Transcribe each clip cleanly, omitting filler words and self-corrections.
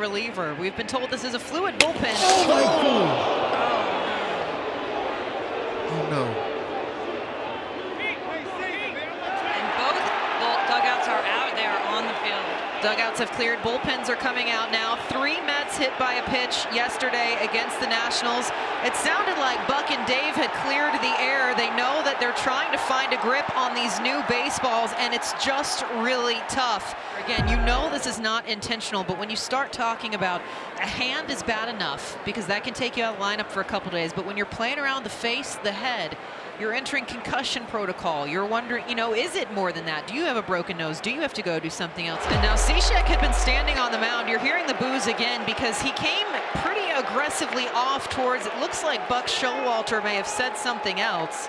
reliever. We've been told this is a fluid bullpen. Oh no. And both dugouts are out there on the field. Dugouts have cleared. Bullpens are coming out now. 3 Mets hit by a pitch yesterday against the Nationals. It sounded like Buck and Dave had cleared the air. They know that they're trying to find a grip on these new baseballs, and it's just really tough. Again, you know this is not intentional, but when you start talking about a hand is bad enough because that can take you out of lineup for a couple days, but when you're playing around the face, the head, you're entering concussion protocol. You're wondering, you know, is it more than that? Do you have a broken nose? Do you have to go do something else? And now Cishek had been standing on the mound. You're hearing the boos again because he came pretty aggressively off towards, it looks like Buck Showalter may have said something else.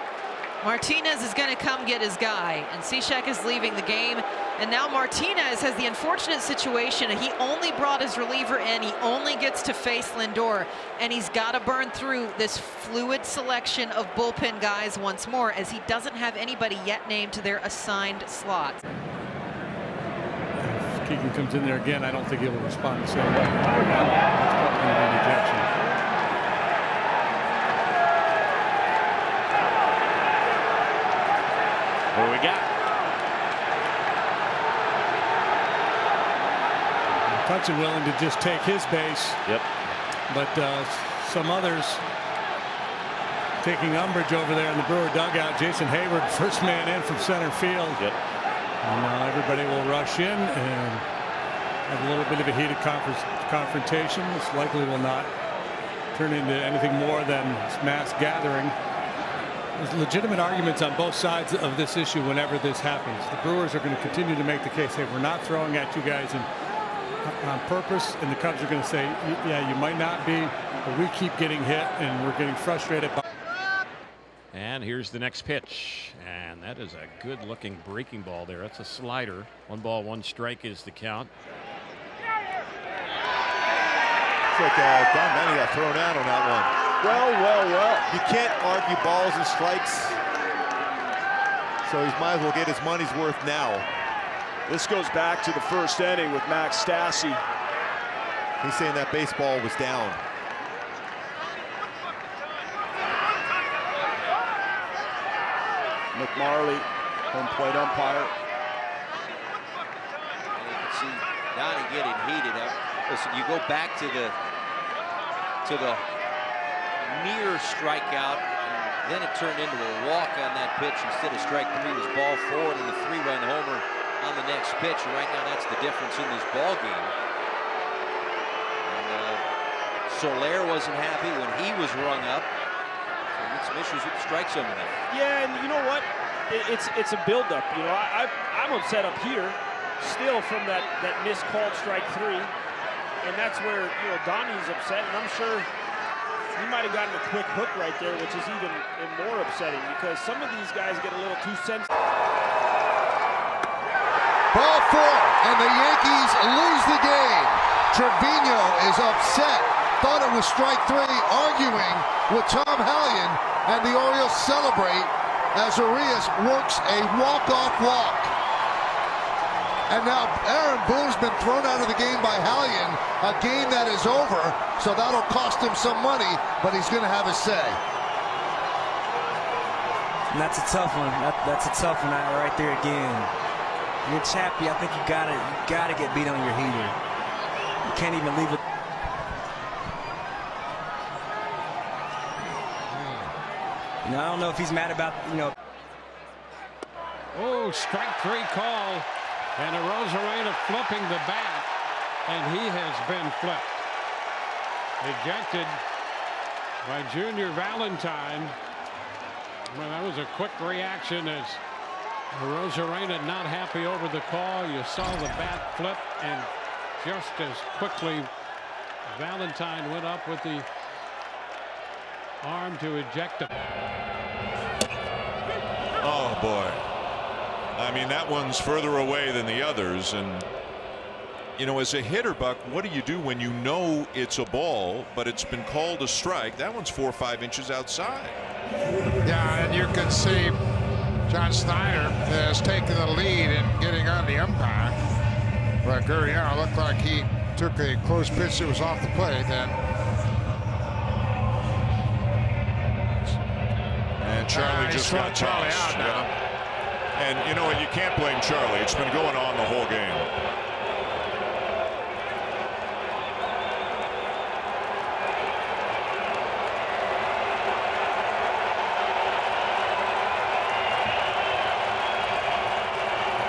Martinez is going to come get his guy, and Cishek is leaving the game. And now Martinez has the unfortunate situation. He only brought his reliever in. He only gets to face Lindor, and he's got to burn through this fluid selection of bullpen guys once more, as he doesn't have anybody yet named to their assigned slot. If Keegan comes in there again, I don't think he'll respond the same way. That's probably going to be an ejection. What do we got? Hudson willing to just take his base. Yep. But some others taking umbrage over there in the Brewer dugout. Jason Hayward, first man in from center field. Yep. And now everybody will rush in and have a little bit of a heated confrontation. This likely will not turn into anything more than mass gathering. There's legitimate arguments on both sides of this issue whenever this happens. The Brewers are going to continue to make the case, hey, we're not throwing at you guys on purpose, and the Cubs are going to say, yeah, you might not be, but we keep getting hit and we're getting frustrated. And here's the next pitch, and that is a good looking breaking ball there. That's a slider. 1 ball 1 strike is the count. It's like Don Manny got thrown out on that one. Well. You can't argue balls and strikes. So he might as well get his money's worth now. This goes back to the first inning with Max Stassi. He's saying that baseball was down. McMarley, home plate umpire. And you can see Donnie getting heated up. Listen, you go back to the near strikeout, and then it turned into a walk on that pitch instead of strike 3. It was ball 4 and the 3-run homer on the next pitch. And right now, that's the difference in this ball game. And Soler wasn't happy when he was rung up. So we get some issues with the strike zone tonight. Yeah, and you know what? It's a buildup. You know, I'm upset up here still from that miscalled strike 3, and that's where, you know, Donnie's upset, and I'm sure he might have gotten a quick hook right there, which is even more upsetting because some of these guys get a little too sensitive. Ball 4, and the Yankees lose the game. Trevino is upset. Thought it was strike 3, arguing with Tom Hallion, and the Orioles celebrate as Urias works a walk-off walk. And now Aaron Boone's been thrown out of the game by Hallion, a game that is over, so that'll cost him some money, but he's going to have his say. And that's a tough one. That's a tough one right there again. You're Chappie. I think you gotta get beat on your heater. You can't even leave it. You know, I don't know if he's mad about, you know. Oh, strike 3 call. And Arozarena flipping the bat, and he has been flipped. Ejected by Junior Valentine. Well, that was a quick reaction as Arozarena not happy over the call. You saw the bat flip, and just as quickly Valentine went up with the arm to eject him. Oh, boy. I mean, that one's further away than the others. And, you know, as a hitter, Buck, what do you do when you know it's a ball, but it's been called a strike? That one's 4 or 5 inches outside. Yeah, and you can see John Snyder has taken the lead in getting on the umpire. But Gurriel looked like he took a close pitch that was off the plate, and Charlie just got Charlie tossed. out now. Yeah. And you know what? You can't blame Charlie. It's been going on the whole game.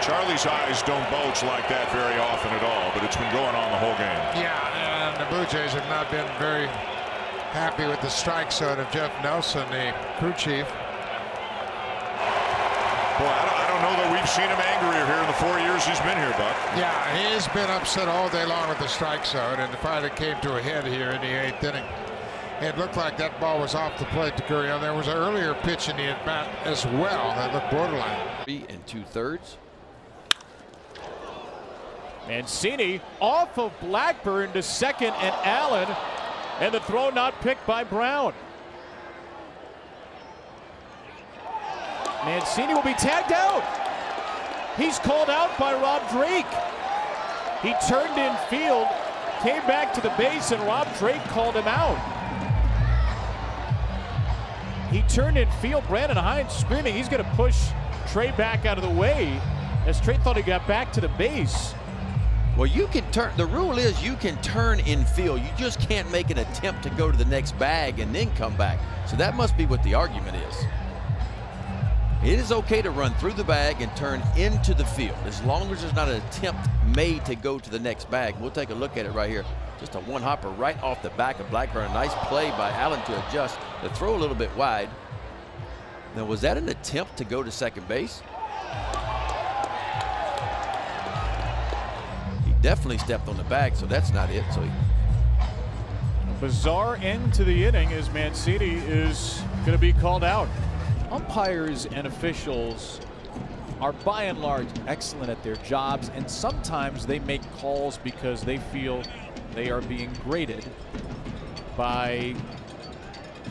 Charlie's eyes don't bulge like that very often at all, but it's been going on the whole game. Yeah, and the Blue Jays have not been very happy with the strike zone of Jeff Nelson, the crew chief. Boy, I don't know that we've seen him angrier here in the 4 years he's been here, Buck. Yeah, he's been upset all day long with the strike zone, and it finally came to a head here in the 8th inning. It looked like that ball was off the plate to Gurriel. There was an earlier pitch in the at-bat as well that looked borderline. 3 2/3. Mancini off of Blackburn to second and Allen, and the throw not picked by Brown. Mancini will be tagged out. He's called out by Rob Drake. He turned in field, came back to the base, and Rob Drake called him out. He turned in field. Brandon Hines screaming he's going to push Trey back out of the way as Trey thought he got back to the base. Well, you can turn. The rule is you can turn in field. You just can't make an attempt to go to the next bag and then come back. So that must be what the argument is. It is okay to run through the bag and turn into the field as long as there's not an attempt made to go to the next bag. We'll take a look at it right here. Just a one-hopper right off the back of Blackburn. A nice play by Allen to adjust. The throw a little bit wide. Now, was that an attempt to go to second base? Definitely stepped on the bag, so that's not it. So bizarre end to the inning as Mancini is going to be called out. Umpires and officials are by and large excellent at their jobs, and sometimes they make calls because they feel they are being graded by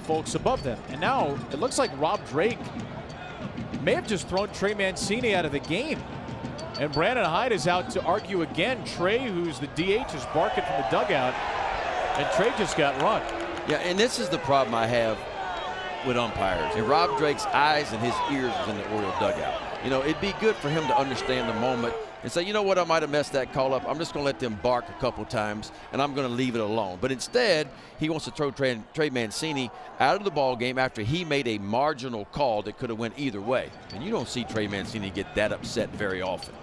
folks above them. And now it looks like Rob Drake may have just thrown Trey Mancini out of the game. And Brandon Hyde is out to argue again. Trey, who's the DH, is barking from the dugout, and Trey just got run. Yeah, and this is the problem I have with umpires. And Rob Drake's eyes and his ears was in the Oriole dugout. You know, it'd be good for him to understand the moment and say, you know what, I might have messed that call up. I'm just going to let them bark a couple times, and I'm going to leave it alone. But instead, he wants to throw Trey Mancini out of the ball game after he made a marginal call that could have went either way. And you don't see Trey Mancini get that upset very often.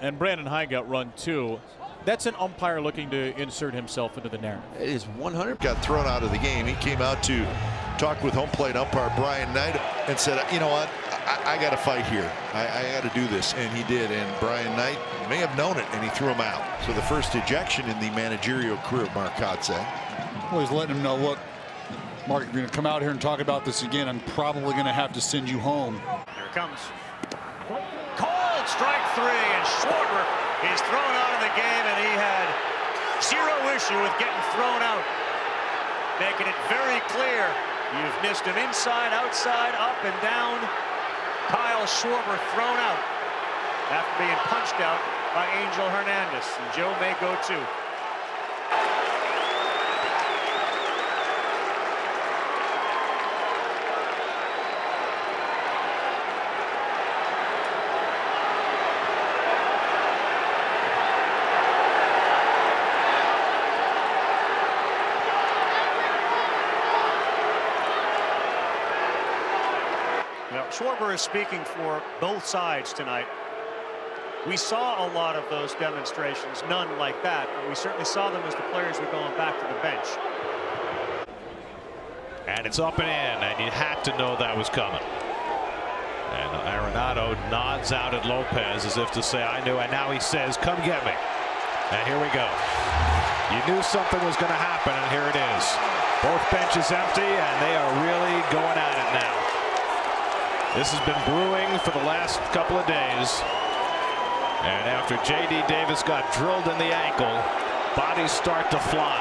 And Brandon Hyde got run too. That's an umpire looking to insert himself into the narrative. It is 100. Got thrown out of the game. He came out to talk with home plate umpire Brian Knight and said, you know what, I got to fight here. I got to do this. And he did. And Brian Knight may have known it, and he threw him out. So the first ejection in the managerial career of Mark Kotze. Well, he's letting him know, look, Mark, you're going to come out here and talk about this again. I'm probably going to have to send you home. Here it comes. Called strike 3, and Schwarber is thrown out of the game, and he had zero issue with getting thrown out, making it very clear you've missed him inside, outside, up and down. Kyle Schwarber thrown out after being punched out by Angel Hernandez, and Joe may go too. Schwarber is speaking for both sides tonight. We saw a lot of those demonstrations, none like that, but we certainly saw them as the players were going back to the bench. And it's up and in, and you had to know that was coming. And Arenado nods out at Lopez as if to say, I knew, and now he says, come get me. And here we go. You knew something was going to happen, and here it is. Both benches empty, and they are really going at it now. This has been brewing for the last couple of days. And after J.D. Davis got drilled in the ankle, bodies start to fly.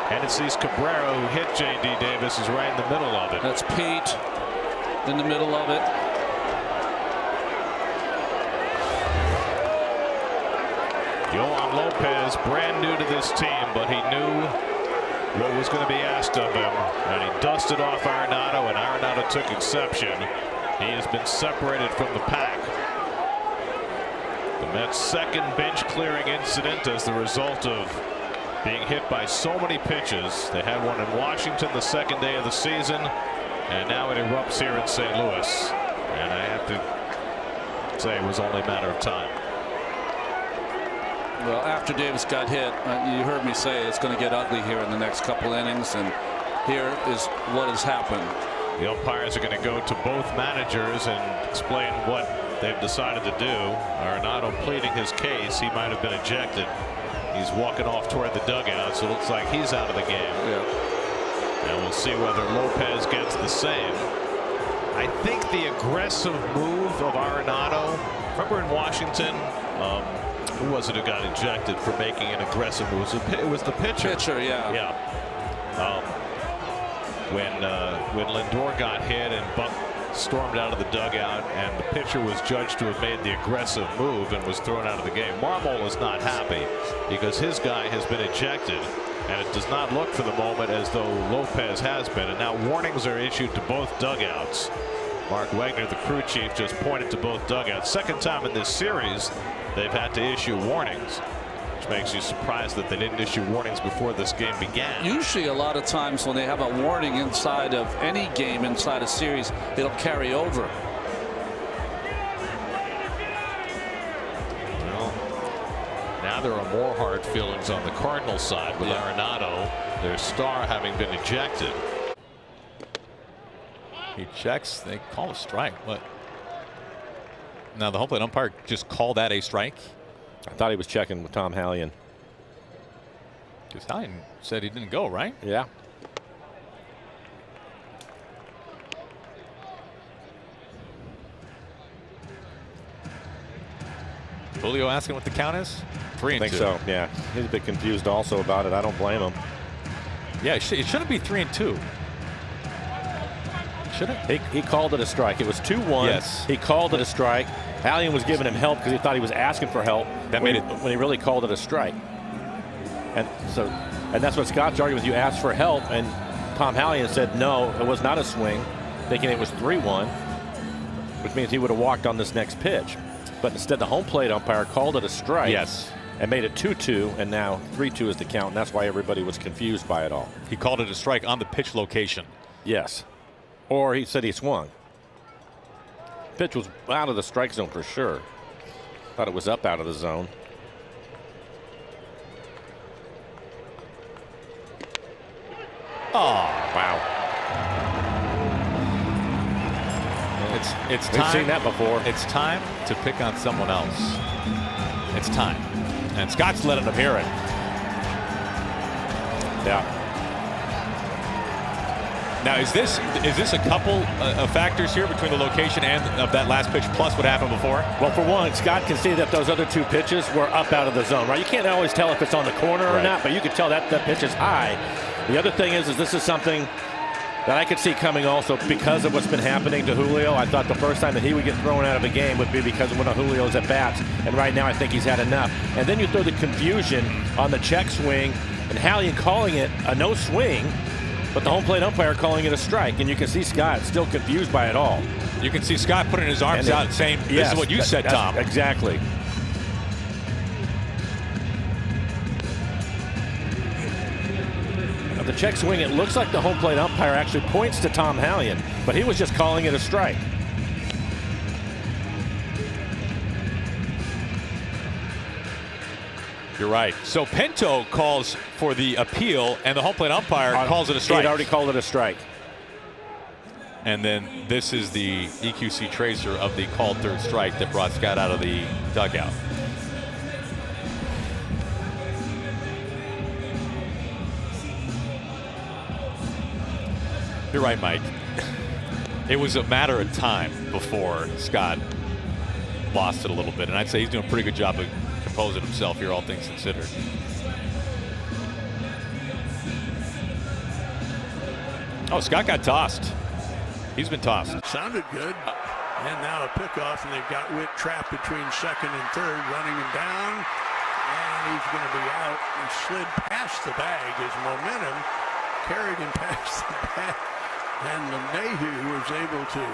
And it sees Cabrera, who hit J.D. Davis, is right in the middle of it. That's Pete in the middle of it. Yohan Lopez, brand new to this team, but he knew what was going to be asked of him, and he dusted off Arenado, and Arenado took exception. He has been separated from the pack. The Mets' second bench clearing incident as the result of being hit by so many pitches. They had one in Washington the second day of the season, and now it erupts here in St. Louis. And I have to say it was only a matter of time. Well, after Davis got hit, you heard me say it's going to get ugly here in the next couple innings, and here is what has happened. The umpires are going to go to both managers and explain what they've decided to do. Arenado pleading his case. He might have been ejected. He's walking off toward the dugout, so it looks like he's out of the game. Yeah. And we'll see whether Lopez gets the same. I think the aggressive move of Arenado, remember in Washington, who was it who got ejected for making an aggressive move? It was the pitcher. Yeah. Yeah. When Lindor got hit and Buck stormed out of the dugout and the pitcher was judged to have made the aggressive move and was thrown out of the game. Marmol is not happy because his guy has been ejected, and it does not look for the moment as though Lopez has been. And now warnings are issued to both dugouts. Mark Wagner, the crew chief, just pointed to both dugouts. Second time in this series they've had to issue warnings, which makes you surprised that they didn't issue warnings before this game began. Usually a lot of times when they have a warning inside of any game inside a series, it'll carry over. Well, now there are more hard feelings on the Cardinals side with Arenado, their star, having been ejected. He checks. They call a strike. What? Now the home plate umpire just called that a strike. I thought he was checking with Tom Hallion. Because Hallion said he didn't go, right? Yeah. Julio asking what the count is? 3-2. I think so. Yeah, he's a bit confused also about it. I don't blame him. Yeah, it shouldn't be 3-2. Should it? He called it a strike. It was 2-1. Yes. He called it a strike. Hallion was giving him help because he thought he was asking for help. That made it when he really called it a strike. And that's what Scott's arguing with. You asked for help, and Tom Hallion said no, it was not a swing, thinking it was 3-1, which means he would have walked on this next pitch. But instead, the home plate umpire called it a strike. Yes. And made it 2-2, and now 3-2 is the count, and that's why everybody was confused by it all. He called it a strike on the pitch location. Yes. Or he said he swung. Pitch was out of the strike zone for sure. Thought it was up out of the zone. Oh, wow. It's We've time. seen that before. It's time to pick on someone else. It's time. And Scott's letting him hear it. Yeah. Now, is this a couple of factors here between the location and of that last pitch plus what happened before? Well, for one, Scott can see that those other two pitches were up out of the zone, right? You can't always tell if it's on the corner or not, but you can tell that that pitch is high. The other thing is this is something that I could see coming also because of what's been happening to Julio. I thought the first time that he would get thrown out of a game would be because of one of Julio's at-bats, and right now I think he's had enough. And then you throw the confusion on the check swing, and Hallion calling it a no swing, but the home plate umpire calling it a strike, and you can see Scott still confused by it all. You can see Scott putting his arms out and saying, this is what you said, Tom. Exactly. Now the check swing, it looks like the home plate umpire actually points to Tom Hallion, but he was just calling it a strike. You're right. So Pinto calls for the appeal, and the home plate umpire calls it a strike. He had already called it a strike. And then this is the EQC tracer of the called third strike that brought Scott out of the dugout. You're right, Mike. It was a matter of time before Scott lost it a little bit, and I'd say he's doing a pretty good job of composing himself here, all things considered. Oh, Scott got tossed. He's been tossed. Sounded good. And now a pickoff, and they've got Witt trapped between second and third, running him down. And he's going to be out. He slid past the bag. His momentum carried him past the bag. And LeMahieu was able to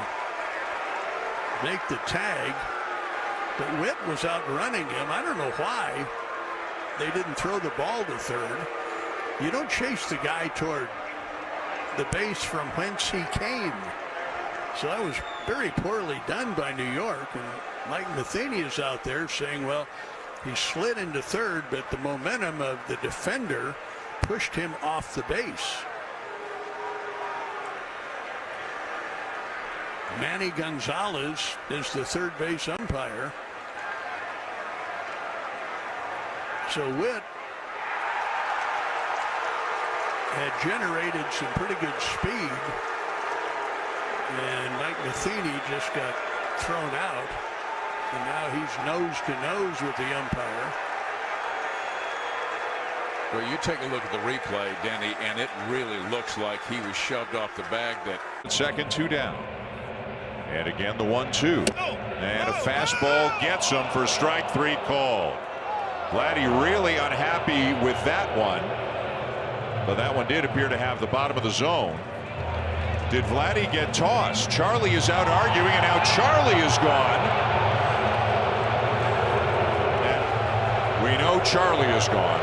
make the tag. But Witt was outrunning him. I don't know why they didn't throw the ball to third. You don't chase the guy toward the base from whence he came. So that was very poorly done by New York. And Mike Matheny is out there saying, well, he slid into third, but the momentum of the defender pushed him off the base. Manny Gonzalez is the third base umpire. So Witt had generated some pretty good speed, and Mike Matheny just got thrown out, and now he's nose to nose with the umpire. Well, you take a look at the replay, Denny, and it really looks like he was shoved off the bag. That second, 2 down. And again, the 1-2. And a fastball gets him for strike 3 called. Vladdy really unhappy with that one. But that one did appear to have the bottom of the zone. Did Vladdy get tossed? Charlie is out arguing, and now Charlie is gone. And we know Charlie is gone.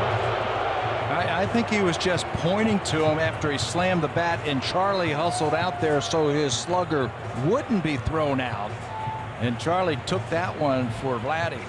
I think he was just pointing to him after he slammed the bat, and Charlie hustled out there so his slugger wouldn't be thrown out. And Charlie took that one for Vladdy.